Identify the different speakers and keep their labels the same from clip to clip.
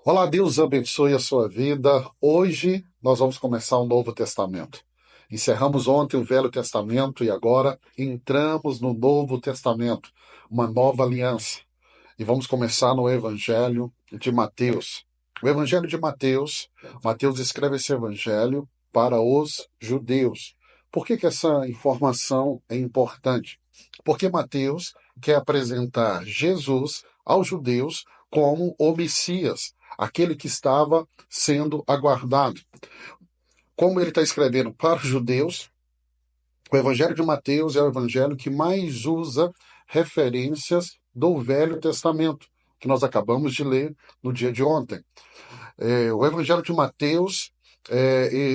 Speaker 1: Olá, Deus abençoe a sua vida. Hoje nós vamos começar um novo testamento. Encerramos ontem o Velho Testamento e agora entramos no Novo Testamento, uma nova aliança. E vamos começar no Evangelho de Mateus. O Evangelho de Mateus, Mateus escreve esse evangelho para os judeus. Por que essa informação é importante? Porque Mateus quer apresentar Jesus aos judeus como o Messias, aquele que estava sendo aguardado. Como ele está escrevendo para os judeus, o Evangelho de Mateus é o evangelho que mais usa referências do Velho Testamento, que nós acabamos de ler no dia de ontem. O Evangelho de Mateus,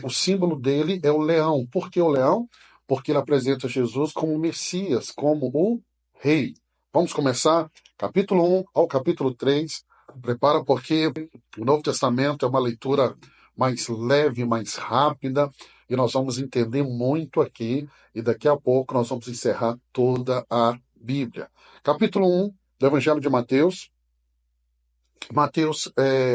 Speaker 1: o símbolo dele é o leão. Por que o leão? Porque ele apresenta Jesus como o Messias, como o Rei. Vamos começar? Capítulo 1 ao capítulo 3. Prepara porque o Novo Testamento é uma leitura mais leve, mais rápida, e nós vamos entender muito aqui, e daqui a pouco nós vamos encerrar toda a Bíblia. Capítulo 1 do Evangelho de Mateus. Mateus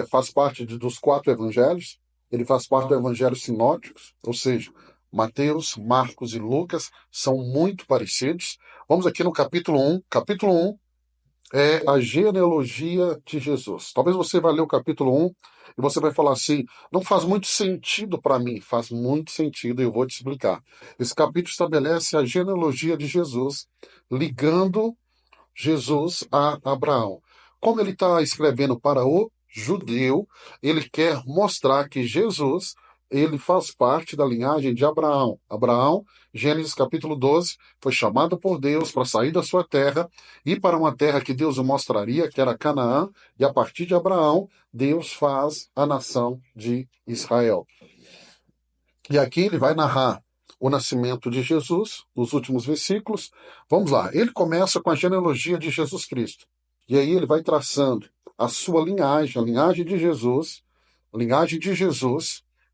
Speaker 1: faz parte dos 4 evangelhos, ele faz parte do evangelho sinóticos, ou seja, Mateus, Marcos e Lucas são muito parecidos. Vamos aqui no capítulo 1. Capítulo 1 é a genealogia de Jesus. Talvez você vai ler o capítulo 1 e você vai falar assim, não faz muito sentido para mim. Faz muito sentido e eu vou te explicar. Esse capítulo estabelece a genealogia de Jesus, ligando Jesus a Abraão. Como ele está escrevendo para o judeu, ele quer mostrar que Jesus ele faz parte da linhagem de Abraão. Abraão, Gênesis capítulo 12, foi chamado por Deus para sair da sua terra e para uma terra que Deus o mostraria, que era Canaã, e a partir de Abraão, Deus faz a nação de Israel. E aqui ele vai narrar o nascimento de Jesus, nos últimos versículos. Vamos lá, ele começa com a genealogia de Jesus Cristo. E aí ele vai traçando a sua linhagem, a linhagem de Jesus,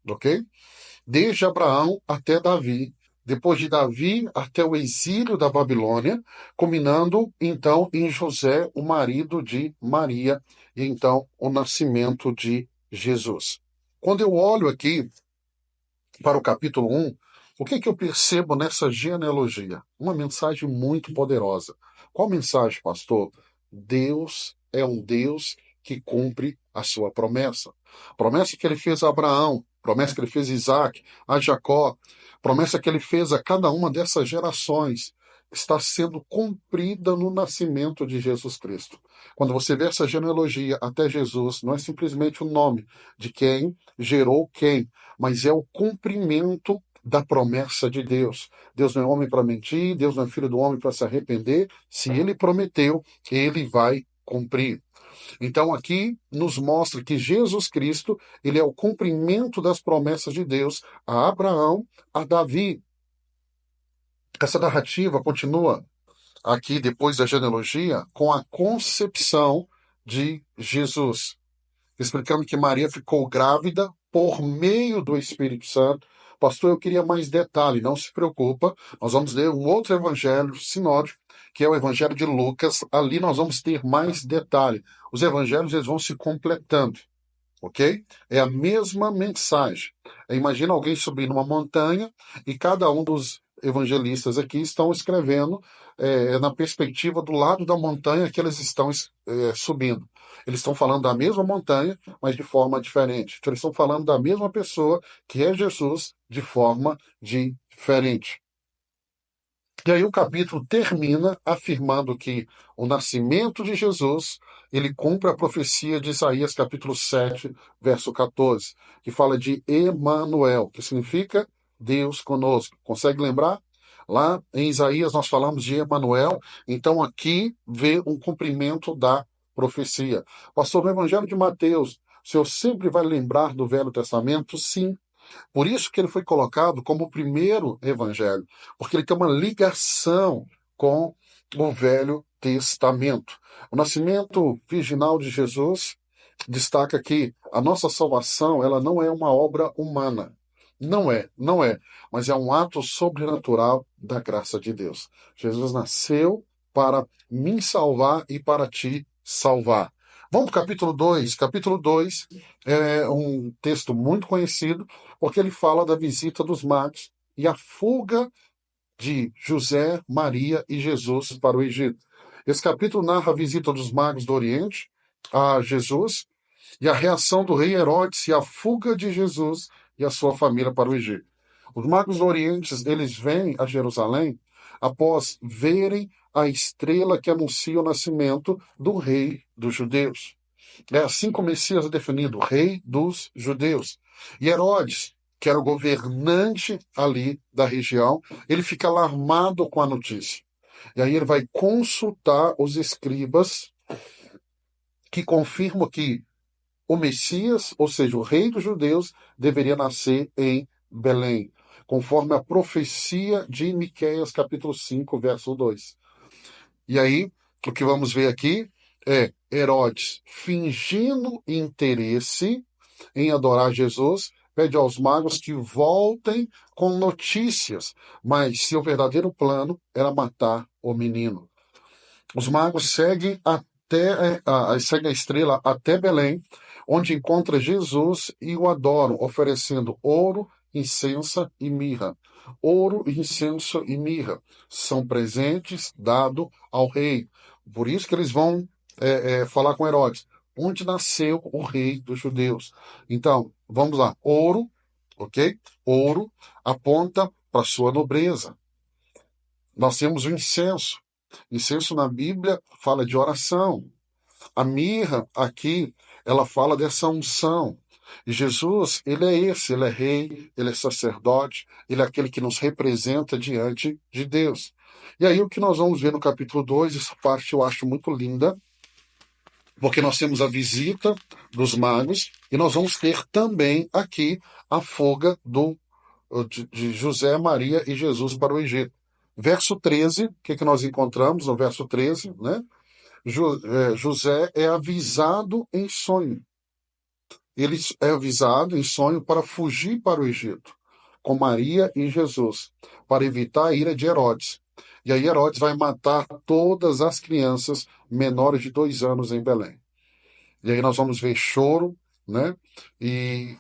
Speaker 1: ok? Desde Abraão até Davi, depois de Davi até o exílio da Babilônia, culminando então em José, o marido de Maria, e então o nascimento de Jesus. Quando eu olho aqui para o capítulo 1, o que eu percebo nessa genealogia? Uma mensagem muito poderosa. Qual mensagem, pastor? Deus é um Deus que cumpre a sua promessa. Promessa que ele fez a Abraão, promessa que ele fez a Isaac, a Jacó, promessa que ele fez a cada uma dessas gerações, está sendo cumprida no nascimento de Jesus Cristo. Quando você vê essa genealogia até Jesus, não é simplesmente o nome de quem gerou quem, mas é o cumprimento da promessa de Deus. Deus não é homem para mentir, Deus não é filho do homem para se arrepender. Se ele prometeu, ele vai cumprir. Então aqui nos mostra que Jesus Cristo, ele é o cumprimento das promessas de Deus a Abraão, a Davi. Essa narrativa continua aqui depois da genealogia com a concepção de Jesus, explicando que Maria ficou grávida por meio do Espírito Santo. Pastor, eu queria mais detalhe, não se preocupa, nós vamos ler um outro evangelho sinótico, que é o evangelho de Lucas, ali nós vamos ter mais detalhe. Os evangelhos eles vão se completando, ok? É a mesma mensagem. Imagina alguém subir numa montanha e cada um dos evangelistas aqui estão escrevendo na perspectiva do lado da montanha que eles estão subindo. Eles estão falando da mesma montanha, mas de forma diferente. Então, eles estão falando da mesma pessoa, que é Jesus, de forma diferente. E aí o capítulo termina afirmando que o nascimento de Jesus, ele cumpre a profecia de Isaías capítulo 7, verso 14, que fala de Emanuel, que significa Deus conosco. Consegue lembrar? Lá em Isaías nós falamos de Emanuel, então aqui vê um cumprimento da profecia. Pastor, no Evangelho de Mateus, o senhor sempre vai lembrar do Velho Testamento? Sim. Por isso que ele foi colocado como o primeiro evangelho, porque ele tem uma ligação com o Velho Testamento. O nascimento virginal de Jesus destaca que a nossa salvação, ela não é uma obra humana. Não é, mas é um ato sobrenatural da graça de Deus. Jesus nasceu para me salvar e para te salvar. Vamos para o capítulo 2. Capítulo 2 é um texto muito conhecido, porque ele fala da visita dos magos e a fuga de José, Maria e Jesus para o Egito. Esse capítulo narra a visita dos magos do Oriente a Jesus e a reação do rei Herodes e a fuga de Jesus e a sua família para o Egito. Os magos do Oriente, eles vêm a Jerusalém após verem a estrela que anuncia o nascimento do rei dos judeus. É assim que o Messias é definido, rei dos judeus. E Herodes, que era o governante ali da região, ele fica alarmado com a notícia. E aí ele vai consultar os escribas que confirmam que o Messias, ou seja, o rei dos judeus, deveria nascer em Belém, conforme a profecia de Miqueias, capítulo 5, verso 2. E aí, o que vamos ver aqui é Herodes fingindo interesse em adorar Jesus, pede aos magos que voltem com notícias, mas seu verdadeiro plano era matar o menino. Os magos seguem a estrela até Belém, onde encontra Jesus e o adoram, oferecendo ouro, incenso e mirra. Ouro, incenso e mirra são presentes dados ao rei. Por isso que eles vão falar com Herodes, onde nasceu o rei dos judeus. Então, vamos lá. Ouro, ok? Ouro aponta para sua nobreza. Nós temos o incenso. Incenso na Bíblia fala de oração. A mirra aqui, ela fala dessa unção. E Jesus, ele é esse, ele é rei, ele é sacerdote, ele é aquele que nos representa diante de Deus. E aí o que nós vamos ver no capítulo 2, essa parte eu acho muito linda, porque nós temos a visita dos magos e nós vamos ter também aqui a fuga de José, Maria e Jesus para o Egito. Verso 13, o que nós encontramos no verso 13, né? José é avisado em sonho. Ele é avisado em sonho para fugir para o Egito, com Maria e Jesus, para evitar a ira de Herodes. E aí Herodes vai matar todas as crianças menores de 2 anos em Belém. E aí nós vamos ver choro, né? E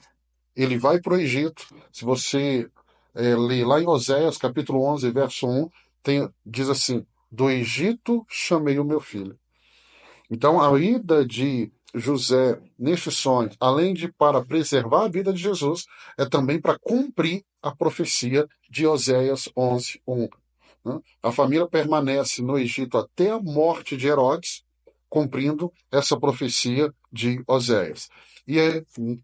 Speaker 1: ele vai para o Egito. Se você ler lá em Oséias, capítulo 11, verso 1, diz assim: do Egito chamei o meu filho. Então, a ida de José neste sonho, além de para preservar a vida de Jesus, é também para cumprir a profecia de Oséias 11, 1. Né? A família permanece no Egito até a morte de Herodes, cumprindo essa profecia de Oséias. E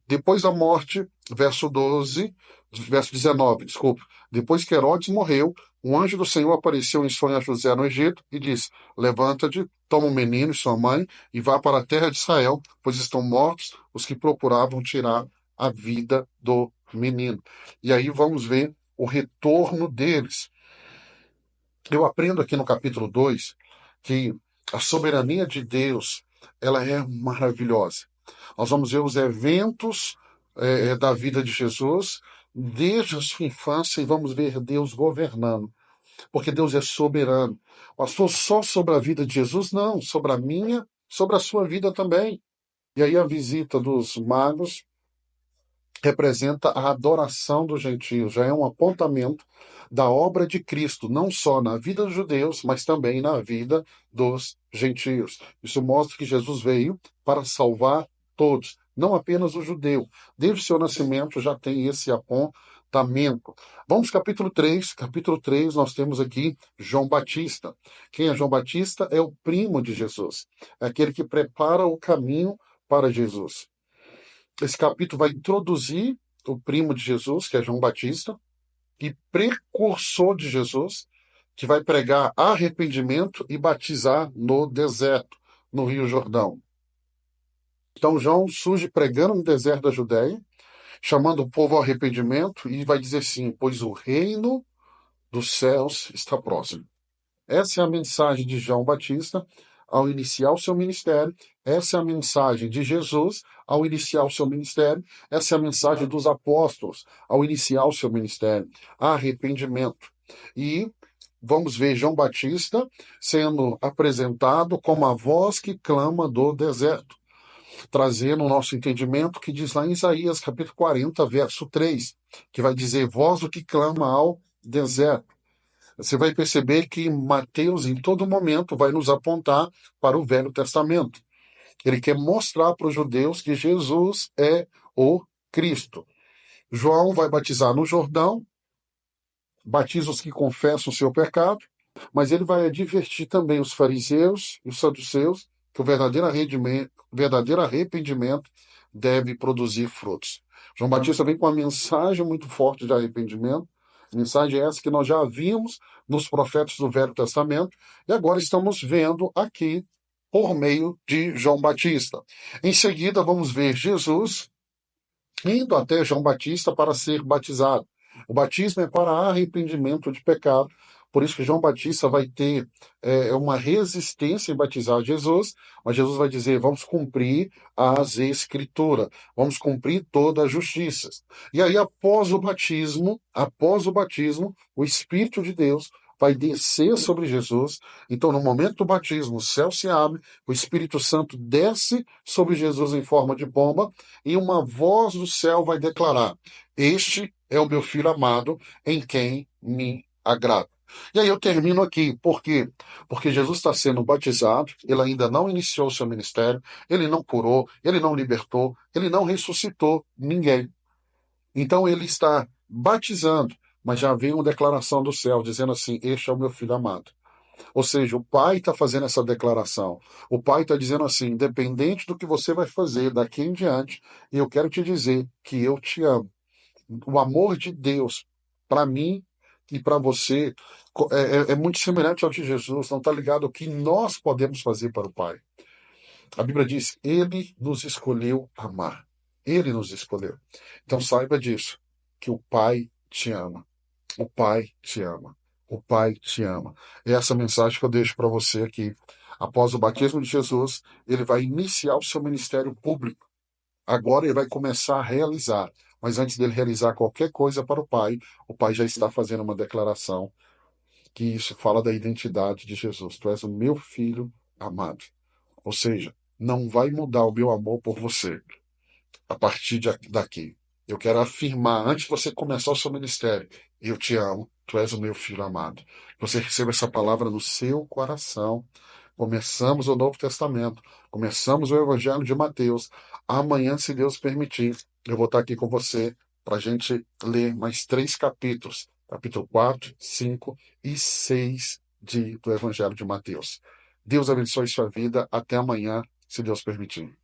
Speaker 1: depois da morte, verso 19, desculpa. Depois que Herodes morreu, um anjo do Senhor apareceu em sonho a José no Egito e disse: levanta-te, toma o menino e sua mãe e vá para a terra de Israel, pois estão mortos os que procuravam tirar a vida do menino. E aí vamos ver o retorno deles. Eu aprendo aqui no capítulo 2 que a soberania de Deus, ela é maravilhosa. Nós vamos ver os eventos da vida de Jesus desde a sua infância e vamos ver Deus governando, porque Deus é soberano. Pastor, só sobre a vida de Jesus? Não, sobre a minha, sobre a sua vida também. E aí a visita dos magos representa a adoração dos gentios, já é um apontamento da obra de Cristo, não só na vida dos judeus, mas também na vida dos gentios. Isso mostra que Jesus veio para salvar todos, não apenas o judeu. Desde o seu nascimento já tem esse apontamento. Vamos capítulo 3. Capítulo 3, nós temos aqui João Batista. Quem é João Batista? É o primo de Jesus, é aquele que prepara o caminho para Jesus. Esse capítulo vai introduzir o primo de Jesus, que é João Batista, e precursor de Jesus, que vai pregar arrependimento e batizar no deserto, no Rio Jordão. Então, João surge pregando no deserto da Judéia, chamando o povo ao arrependimento, e vai dizer assim: pois o reino dos céus está próximo. Essa é a mensagem de João Batista ao iniciar o seu ministério. Essa é a mensagem de Jesus ao iniciar o seu ministério. Essa é a mensagem dos apóstolos ao iniciar o seu ministério. Arrependimento. E vamos ver João Batista sendo apresentado como a voz que clama do deserto. trazer no nosso entendimento que diz lá em Isaías capítulo 40, verso 3, que vai dizer: voz do que clama ao deserto. Você vai perceber que Mateus, em todo momento, vai nos apontar para o Velho Testamento. Ele quer mostrar para os judeus que Jesus é o Cristo. João vai batizar no Jordão, batiza os que confessam o seu pecado, mas ele vai advertir também os fariseus e os saduceus que o verdadeiro arrependimento deve produzir frutos. João Batista vem com uma mensagem muito forte de arrependimento, mensagem essa que nós já vimos nos profetas do Velho Testamento e agora estamos vendo aqui por meio de João Batista. Em seguida, vamos ver Jesus indo até João Batista para ser batizado. O batismo é para arrependimento de pecado. Por isso que João Batista vai ter uma resistência em batizar Jesus, mas Jesus vai dizer: vamos cumprir as Escrituras, vamos cumprir toda a justiça. E aí, após o batismo, o Espírito de Deus vai descer sobre Jesus. Então, no momento do batismo, o céu se abre, o Espírito Santo desce sobre Jesus em forma de pomba, e uma voz do céu vai declarar: este é o meu filho amado, em quem me agrado. E aí eu termino aqui, por quê? Porque Jesus está sendo batizado, ele ainda não iniciou o seu ministério, ele não curou, ele não libertou, ele não ressuscitou ninguém. Então ele está batizando, mas já vem uma declaração do céu dizendo assim: este é o meu filho amado. Ou seja, o pai está fazendo essa declaração. O pai está dizendo assim: independente do que você vai fazer daqui em diante, eu quero te dizer que eu te amo. O amor de Deus para mim e para você é muito semelhante ao de Jesus, não está ligado ao que nós podemos fazer para o Pai. A Bíblia diz: Ele nos escolheu amar. Ele nos escolheu. Então saiba disso, que o Pai te ama. O Pai te ama. O Pai te ama. É essa mensagem que eu deixo para você aqui. Após o batismo de Jesus, ele vai iniciar o seu ministério público. Agora ele vai começar a realizar. Mas antes dele realizar qualquer coisa para o Pai já está fazendo uma declaração que isso fala da identidade de Jesus. Tu és o meu filho amado. Ou seja, não vai mudar o meu amor por você a partir daqui. Eu quero afirmar, antes de você começar o seu ministério: eu te amo, tu és o meu filho amado. Você receba essa palavra no seu coração. Começamos o Novo Testamento, começamos o Evangelho de Mateus. Amanhã, se Deus permitir, eu vou estar aqui com você para a gente ler mais 3 capítulos, capítulo 4, 5 e 6 do Evangelho de Mateus. Deus abençoe sua vida. Até amanhã, se Deus permitir.